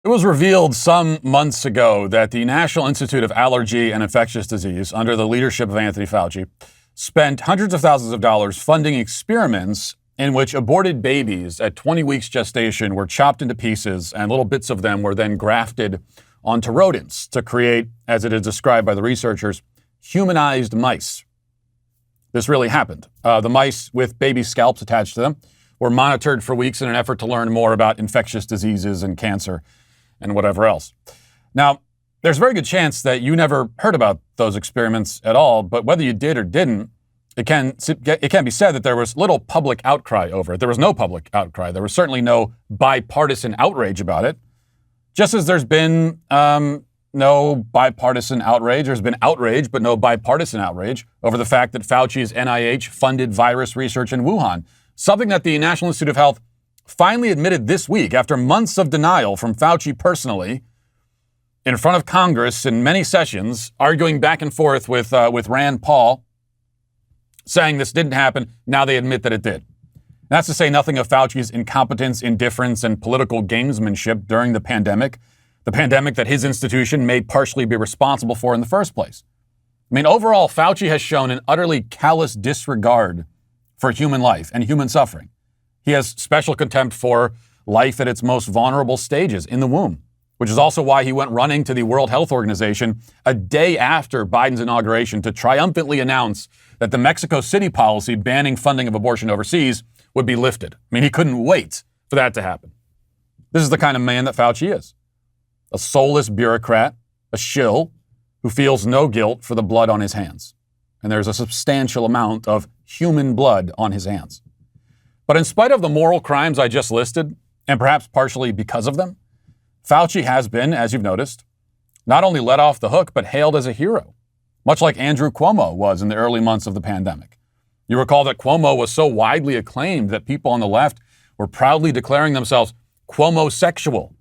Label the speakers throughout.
Speaker 1: It was revealed some months ago that the National Institute of Allergy and Infectious Disease, under the leadership of Anthony Fauci, spent hundreds of thousands of dollars funding experiments in which aborted babies at 20 weeks gestation were chopped into pieces and little bits of them were then grafted onto rodents to create, as it is described by the researchers, humanized mice. This really happened. The mice with baby scalps attached to them were monitored for weeks in an effort to learn more about infectious diseases and cancer and whatever else. Now, there's a very good chance that you never heard about those experiments at all, but whether you did or didn't, it can be said that there was little public outcry over it. There was no public outcry. There was certainly no bipartisan outrage about it. Just as there's been no bipartisan outrage, there's been outrage, but no bipartisan outrage over the fact that Fauci's NIH funded virus research in Wuhan, something that the National Institute of Health finally admitted this week after months of denial from Fauci personally in front of Congress in many sessions, arguing back and forth with Rand Paul, saying this didn't happen. Now they admit that it did. That's to say nothing of Fauci's incompetence, indifference, and political gamesmanship during the pandemic that his institution may partially be responsible for in the first place. I mean, overall, Fauci has shown an utterly callous disregard for human life and human suffering. He has special contempt for life at its most vulnerable stages in the womb, which is also why he went running to the World Health Organization a day after Biden's inauguration to triumphantly announce that the Mexico City policy banning funding of abortion overseas would be lifted. I mean, he couldn't wait for that to happen. This is the kind of man that Fauci is. A soulless bureaucrat, a shill who feels no guilt for the blood on his hands. And there's a substantial amount of human blood on his hands. But in spite of the moral crimes I just listed, and perhaps partially because of them, Fauci has been, as you've noticed, not only let off the hook, but hailed as a hero, much like Andrew Cuomo was in the early months of the pandemic. You recall that Cuomo was so widely acclaimed that people on the left were proudly declaring themselves Cuomo-sexual,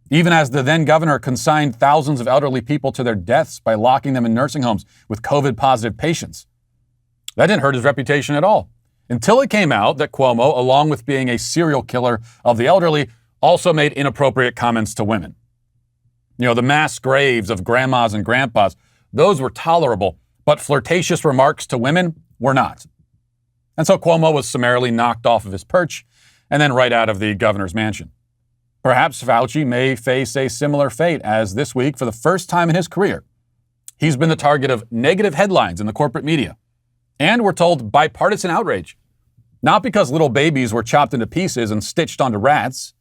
Speaker 1: even as the then governor consigned thousands of elderly people to their deaths by locking them in nursing homes with COVID-positive patients. That didn't hurt his reputation at all, until it came out that Cuomo, along with being a serial killer of the elderly, also made inappropriate comments to women. You know, the mass graves of grandmas and grandpas, those were tolerable, but flirtatious remarks to women were not. And so Cuomo was summarily knocked off of his perch and then right out of the governor's mansion. Perhaps Fauci may face a similar fate as this week, for the first time in his career, he's been the target of negative headlines in the corporate media. And we're told bipartisan outrage. Not because little babies were chopped into pieces and stitched onto rats.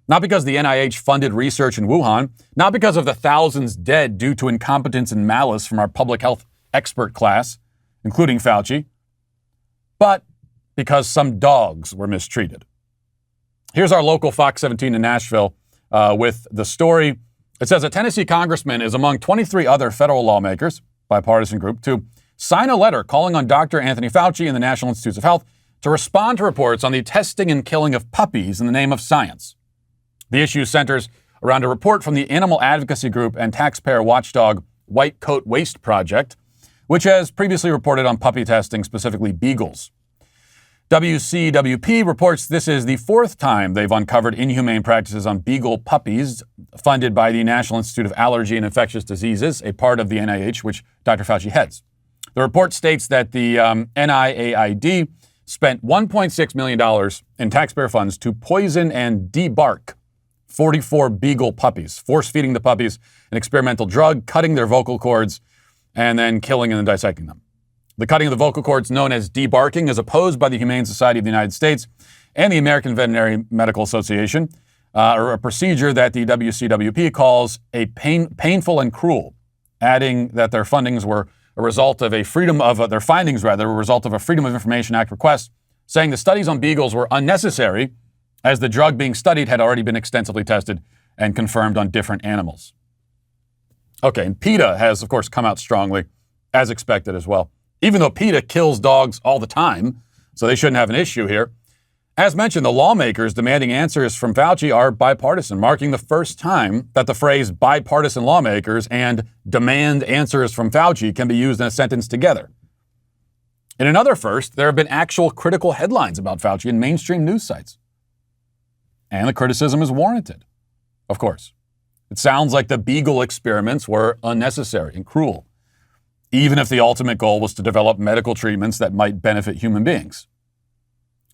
Speaker 1: Not because the NIH funded research in Wuhan. Not because of the thousands dead due to incompetence and malice from our public health expert class, including Fauci. But because some dogs were mistreated. Here's our local Fox 17 in Nashville with the story. It says a Tennessee congressman is among 23 other federal lawmakers, bipartisan group, to sign a letter calling on Dr. Anthony Fauci and the National Institutes of Health to respond to reports on the testing and killing of puppies in the name of science. The issue centers around a report from the animal advocacy group and taxpayer watchdog White Coat Waste Project, which has previously reported on puppy testing, specifically beagles. WCWP reports this is the fourth time they've uncovered inhumane practices on beagle puppies funded by the National Institute of Allergy and Infectious Diseases, a part of the NIH, which Dr. Fauci heads. The report states that the NIAID spent $1.6 million in taxpayer funds to poison and debark 44 beagle puppies, force-feeding the puppies an experimental drug, cutting their vocal cords, and then killing and then dissecting them. The cutting of the vocal cords, known as debarking, is opposed by the Humane Society of the United States and the American Veterinary Medical Association, or a procedure that the WCWP calls painful and cruel, adding that their findings were a result of a Freedom of Information Act request, saying the studies on beagles were unnecessary as the drug being studied had already been extensively tested and confirmed on different animals. Okay, and PETA has, of course, come out strongly, as expected as well, even though PETA kills dogs all the time, so they shouldn't have an issue here. As mentioned, the lawmakers demanding answers from Fauci are bipartisan, marking the first time that the phrase bipartisan lawmakers and demand answers from Fauci can be used in a sentence together. In another first, there have been actual critical headlines about Fauci in mainstream news sites. And the criticism is warranted, of course. It sounds like the beagle experiments were unnecessary and cruel, even if the ultimate goal was to develop medical treatments that might benefit human beings.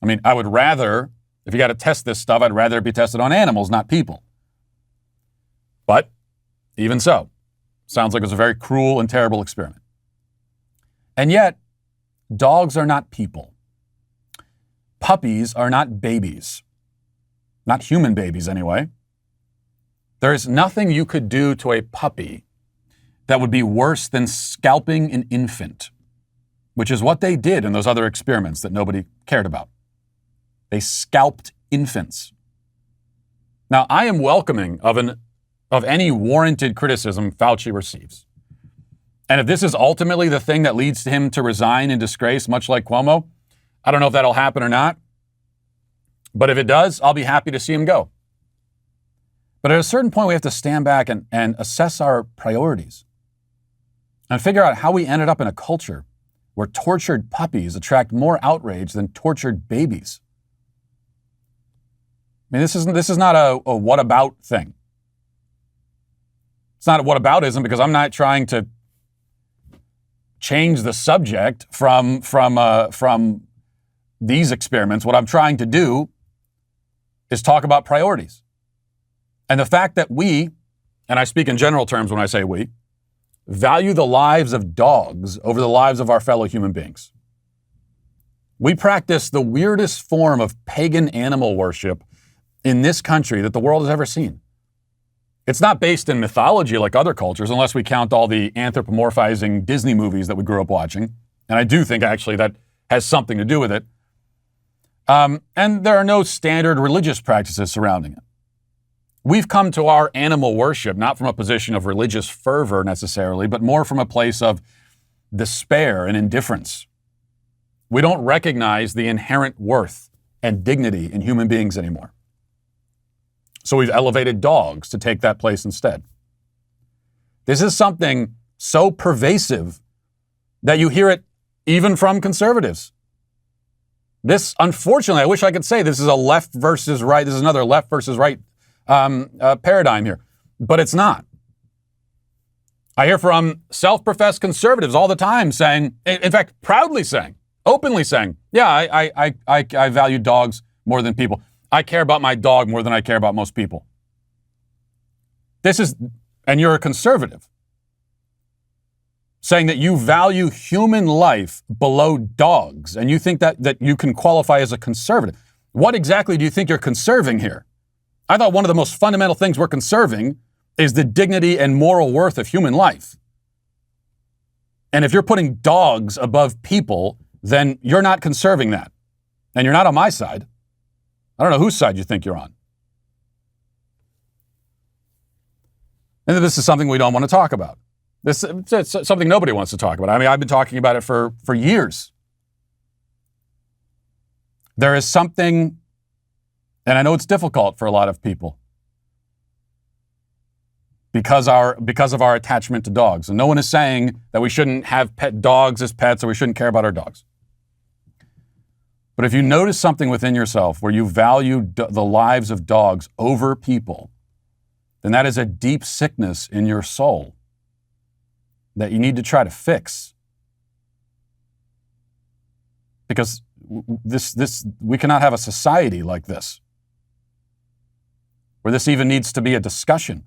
Speaker 1: I mean, I would rather, if you got to test this stuff, I'd rather it be tested on animals, not people. But even so, sounds like it was a very cruel and terrible experiment. And yet, dogs are not people. Puppies are not babies. Not human babies, anyway. There is nothing you could do to a puppy that would be worse than scalping an infant, which is what they did in those other experiments that nobody cared about. They scalped infants. Now, I am welcoming of any warranted criticism Fauci receives. And if this is ultimately the thing that leads to him to resign in disgrace, much like Cuomo, I don't know if that'll happen or not. But if it does, I'll be happy to see him go. But at a certain point, we have to stand back and assess our priorities and figure out how we ended up in a culture where tortured puppies attract more outrage than tortured babies. I mean, this is not a what about thing. It's not a whataboutism because I'm not trying to change the subject from these experiments. What I'm trying to do is talk about priorities. And the fact that we, and I speak in general terms when I say we, value the lives of dogs over the lives of our fellow human beings. We practice the weirdest form of pagan animal worship in this country that the world has ever seen. It's not based in mythology like other cultures, unless we count all the anthropomorphizing Disney movies that we grew up watching. And I do think actually that has something to do with it. And there are no standard religious practices surrounding it. We've come to our animal worship not from a position of religious fervor necessarily, but more from a place of despair and indifference. We don't recognize the inherent worth and dignity in human beings anymore. So we've elevated dogs to take that place instead. This is something so pervasive that you hear it even from conservatives. This, unfortunately, I wish I could say this is a left versus right. This is another left versus right paradigm here, but it's not. I hear from self-professed conservatives all the time saying, in fact, proudly saying, openly saying, yeah, I value dogs more than people. I care about my dog more than I care about most people. And you're a conservative, saying that you value human life below dogs, and you think that you can qualify as a conservative. What exactly do you think you're conserving here? I thought one of the most fundamental things we're conserving is the dignity and moral worth of human life. And if you're putting dogs above people, then you're not conserving that. And you're not on my side. I don't know whose side you think you're on. And this is something we don't want to talk about. It's something nobody wants to talk about. I mean, I've been talking about it for years. There is something, and I know it's difficult for a lot of people because of our attachment to dogs. And no one is saying that we shouldn't have pet dogs as pets or we shouldn't care about our dogs. But if you notice something within yourself where you value the lives of dogs over people, then that is a deep sickness in your soul that you need to try to fix. Because we cannot have a society like this, where this even needs to be a discussion,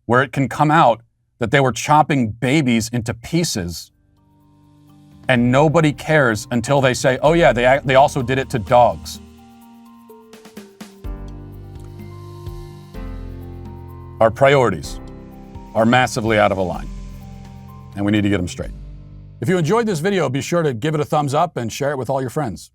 Speaker 1: where it can come out that they were chopping babies into pieces and nobody cares until they say, oh yeah, they also did it to dogs. Our priorities are massively out of line, and we need to get them straight. If you enjoyed this video, be sure to give it a thumbs up and share it with all your friends.